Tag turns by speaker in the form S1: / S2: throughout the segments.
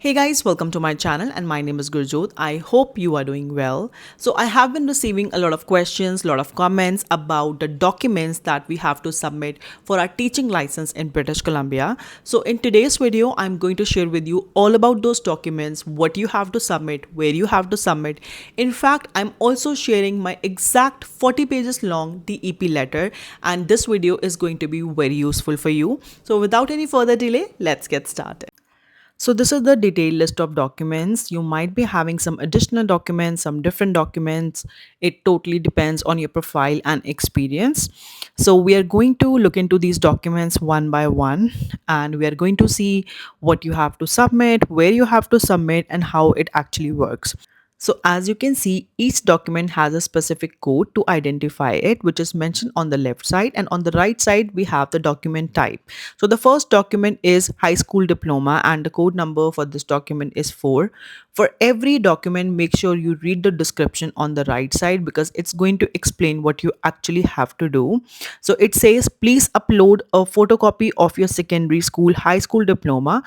S1: Hey guys, welcome to my channel and my name is Gurjot. I hope you are doing well. So I have been receiving a lot of questions, a lot of comments about the documents that we have to submit for our teaching license in British Columbia. So in today's video, I'm going to share with you all about those documents, what you have to submit, where you have to submit. In fact, I'm also sharing my exact 40 pages long TEP letter, and this video is going to be very useful for you. So without any further delay, let's get started. So this is the detailed list of documents. You might be having some additional documents, some different documents. It totally depends on your profile and experience. So we are going to look into these documents one by one, and we are going to see what you have to submit, where you have to submit, and how it actually works. So as you can see, each document has a specific code to identify it, which is mentioned on the left side, and on the right side, we have the document type. So the first document is high school diploma, and the code number for this document is 4. For every document, make sure you read the description on the right side because it's going to explain what you actually have to do. So it says, please upload a photocopy of your secondary school high school diploma.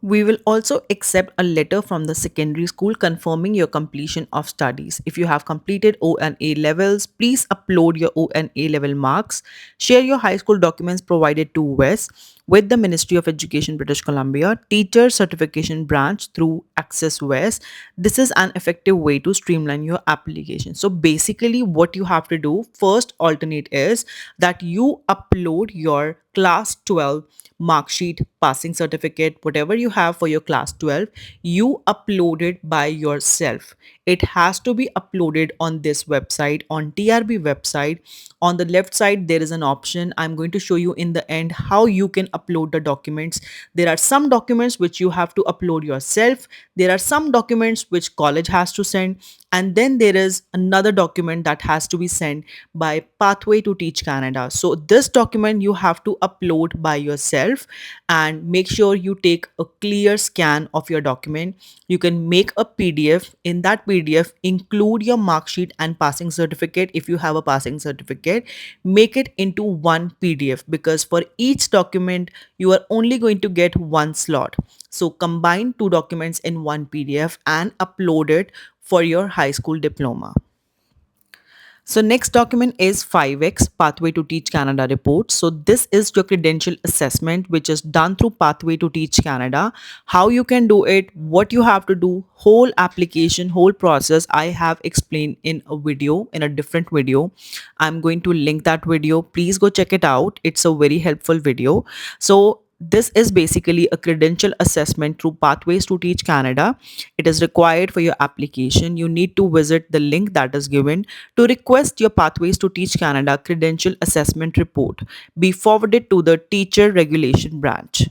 S1: We will also accept a letter from the secondary school confirming your completion of studies. If you have completed O and A levels, please upload your O and A level marks. Share your high school documents provided to WES with the Ministry of Education British Columbia Teacher Certification Branch through Access WES. This is an effective way to streamline your application. So basically what you have to do first alternate is that you upload your class 12 mark sheet, passing certificate, whatever you have for your class 12, you upload it by yourself. It has to be uploaded on this website, on TRB website. On the left side there is an option. I'm going to show you in the end how you can upload the documents. There are some documents which you have to upload yourself. There are some documents which college has to send, and then there is another document that has to be sent by Pathway to Teach Canada. So this document you have to upload by yourself, and make sure you take a clear scan of your document. You can make a PDF. In that PDF, include your mark sheet and passing certificate. If you have a passing certificate, make it into one PDF because for each document, you are only going to get one slot. So combine two documents in one PDF and upload it for your high school diploma. So next document is 5X Pathway to Teach Canada report. So this is your credential assessment which is done through Pathway to Teach Canada. How you can do it, what you have to do, whole application, whole process I have explained in a video, in a different video. I'm going to link that video. Please go check it out. It's a very helpful video. So this is basically a credential assessment through Pathways to Teach Canada. It is required for your application. You need to visit the link that is given to request your Pathways to Teach Canada credential assessment report be forwarded to the Teacher Regulation Branch.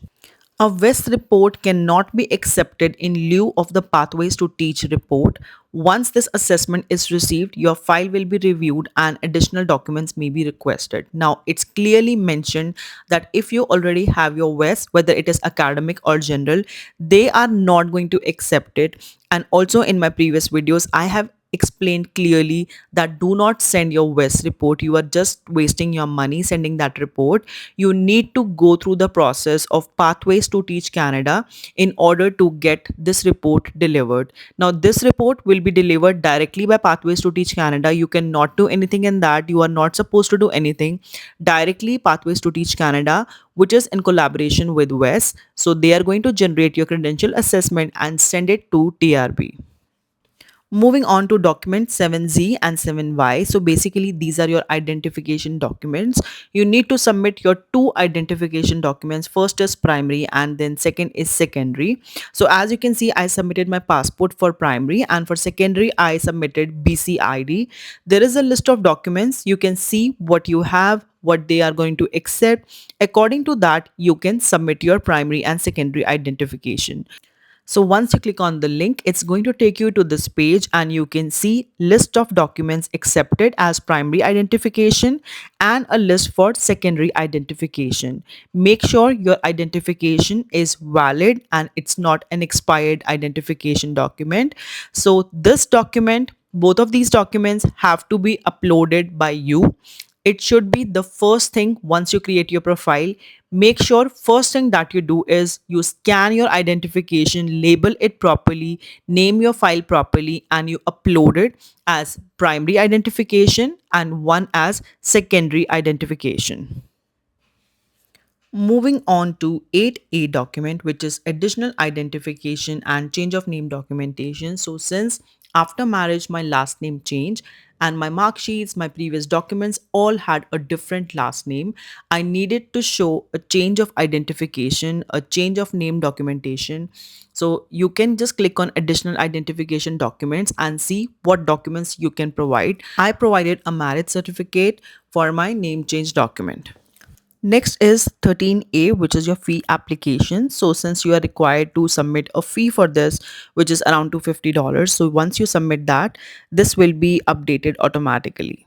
S1: A WES report cannot be accepted in lieu of the Pathways to Teach report. Once this assessment is received, your file will be reviewed and additional documents may be requested. Now, it's clearly mentioned that if you already have your WES, whether it is academic or general, they are not going to accept it. And also in my previous videos, I have explained clearly that do not send your WES report. You are just wasting your money sending that report. You need to go through the process of Pathways to Teach Canada in order to get this report delivered. Now, this report will be delivered directly by Pathways to Teach Canada. You cannot do anything in that. You are not supposed to do anything. Directly Pathways to Teach Canada, which is in collaboration with WES. So they are going to generate your credential assessment and send it to TRB. Moving on to document 7Z and 7Y. So basically these are your identification documents. You need to submit your two identification documents. First is primary and then second is secondary. So as you can see, I submitted my passport for primary, and for secondary I submitted BCID. There is a list of documents. You can see what you have, what they are going to accept. According to that, you can submit your primary and secondary identification. So once you click on the link, it's going to take you to this page and you can see list of documents accepted as primary identification and a list for secondary identification. Make sure your identification is valid and it's not an expired identification document. So this document, both of these documents have to be uploaded by you. It should be the first thing once you create your profile. make sure first thing that you do is you scan your identification, label it properly, name your file properly, and you upload it as primary identification and one as secondary identification. Moving on to 8A document, which is additional identification and change of name documentation. So, since after marriage my last name changed and my mark sheets, my previous documents all had a different last name, I needed to show a change of identification, a change of name documentation. So, you can just click on additional identification documents and see what documents you can provide. I provided a marriage certificate for my name change document. Next is 13A, which is your fee application. So, since you are required to submit a fee for this, which is around $250, so once you submit that, this will be updated automatically.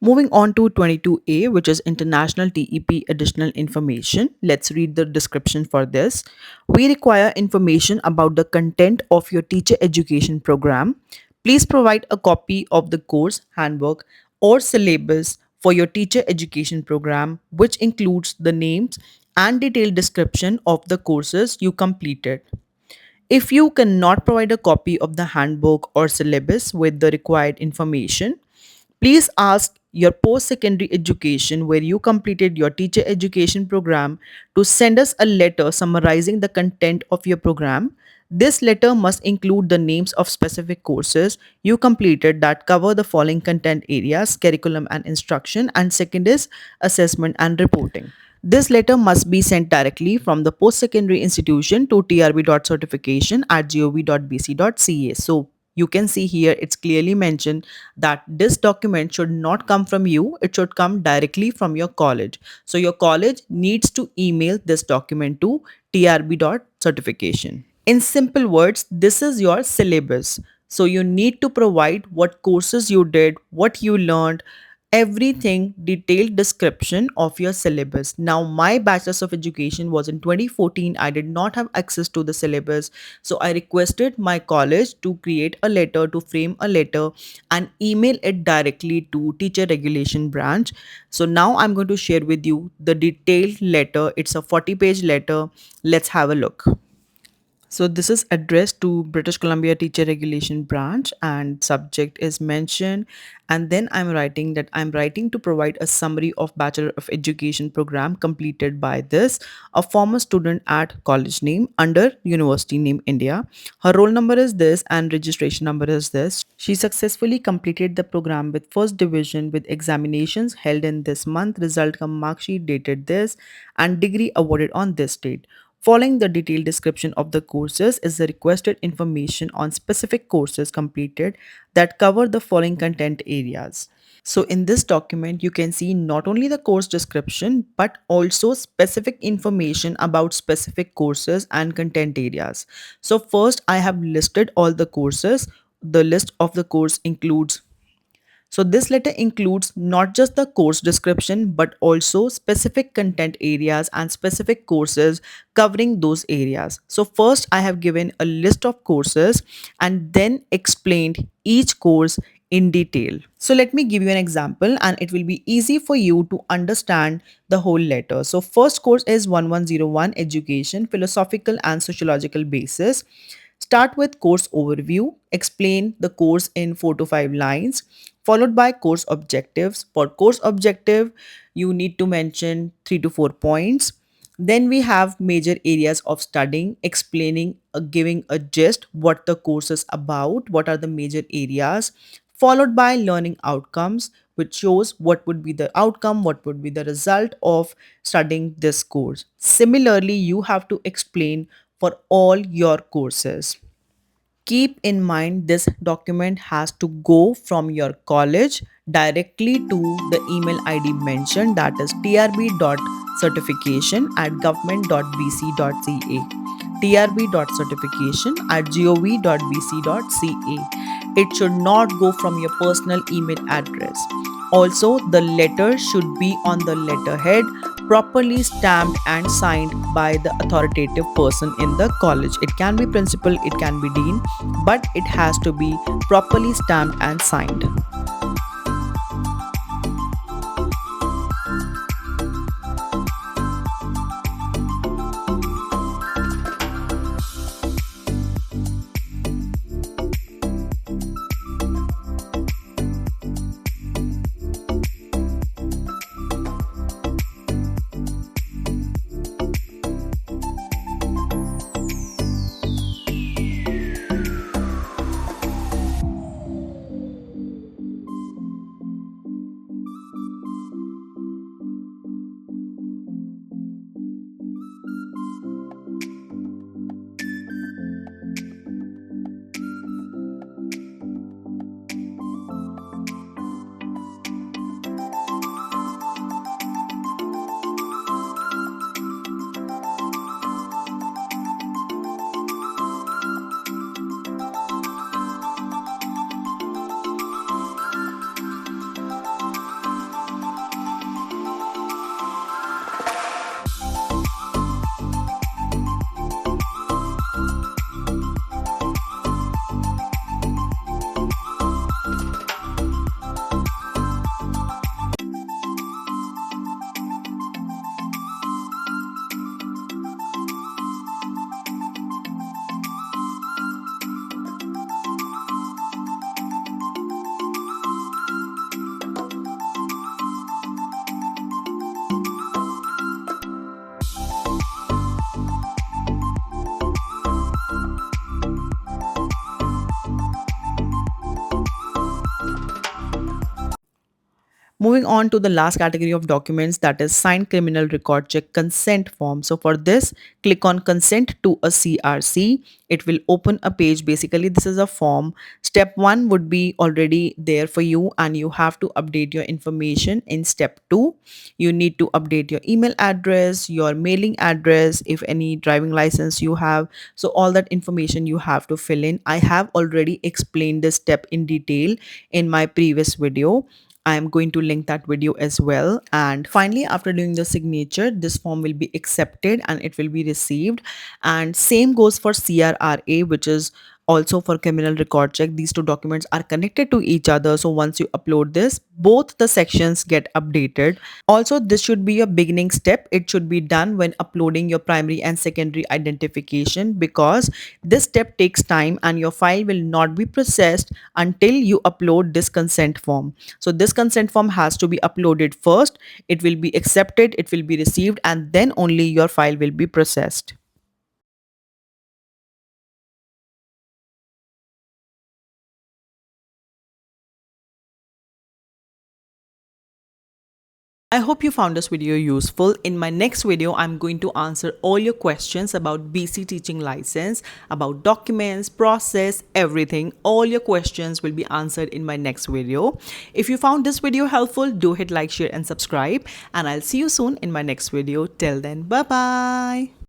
S1: Moving on to 22A, which is International TEP Additional Information. Let's read the description for this. We require information about the content of your teacher education program. Please provide a copy of the course handbook or syllabus for your teacher education program, which includes the names and detailed description of the courses you completed. If you cannot provide a copy of the handbook or syllabus with the required information, please ask your post secondary education where you completed your teacher education program to send us a letter summarizing the content of your program. This letter must include the names of specific courses you completed that cover the following content areas: curriculum and instruction, and second is assessment and reporting. This letter must be sent directly from the post-secondary institution to trb.certification@gov.bc.ca. So you can see here it's clearly mentioned that this document should not come from you, it should come directly from your college. So your college needs to email this document to trb.certification. In simple words, this is your syllabus. So you need to provide what courses you did, what you learned, everything detailed description of your syllabus. Now my bachelor's of education was in 2014. I did not have access to the syllabus, so I requested my college to create a letter, to frame a letter and email it directly to teacher regulation branch. So now I'm going to share with you the detailed letter. It's a 40-page letter. Let's have a look. So this is addressed to British Columbia Teacher Regulation Branch and subject is mentioned. And then I'm writing to provide a summary of Bachelor of Education program completed by this, a former student at college name under university name India. Her roll number is this and registration number is this. She successfully completed the program with first division with examinations held in this month, result come mark sheet dated this, and degree awarded on this date. Following the detailed description of the courses is the requested information on specific courses completed that cover the following content areas. So in this document, you can see not only the course description, but also specific information about specific courses and content areas. So first, I have listed all the courses. The list of the course includes, so this letter includes not just the course description but also specific content areas and specific courses covering those areas. So first I have given a list of courses and then explained each course in detail. So let me give you an example and it will be easy for you to understand the whole letter. So first course is 1101 Education, Philosophical and Sociological Basis. Start with course overview, explain the course in 4 to 5 lines, followed by course objectives. For course objective, you need to mention 3 to 4 points. Then we have major areas of studying, explaining, giving a gist what the course is about, what are the major areas, followed by learning outcomes, which shows what would be the outcome, what would be the result of studying this course. Similarly, you have to explain for all your courses. Keep in mind this document has to go from your college directly to the email ID mentioned, that is trb.certification@government.bc.ca, trb.certification@gov.bc.ca. It should not go from your personal email address. Also, the letter should be on the letterhead, properly stamped and signed by the authoritative person in the college. It can be principal, it can be dean, but it has to be properly stamped and signed. Moving on to the last category of documents, that is signed criminal record check consent form. So for this, click on consent to a CRC. It will open a page. Basically, this is a form. Step 1 would be already there for you, and you have to update your information. In step 2, you need to update your email address, your mailing address, if any driving license you have. So all that information you have to fill in. I have already explained this step in detail in my previous video. I am going to link that video as well. And finally, after doing the signature, this form will be accepted and it will be received. And same goes for CRRA, which is also for criminal record check. These two documents are connected to each other. So once you upload this, both the sections get updated. Also, this should be a beginning step. It should be done when uploading your primary and secondary identification, because this step takes time and your file will not be processed until you upload this consent form. So this consent form has to be uploaded first. It will be accepted, it will be received, and then only your file will be processed. I hope you found this video useful. In my next video, I'm going to answer all your questions about BC teaching license, about documents, process, everything. All your questions will be answered in my next video. If you found this video helpful, do hit like, share, and subscribe. And I'll see you soon in my next video. Till then, bye-bye.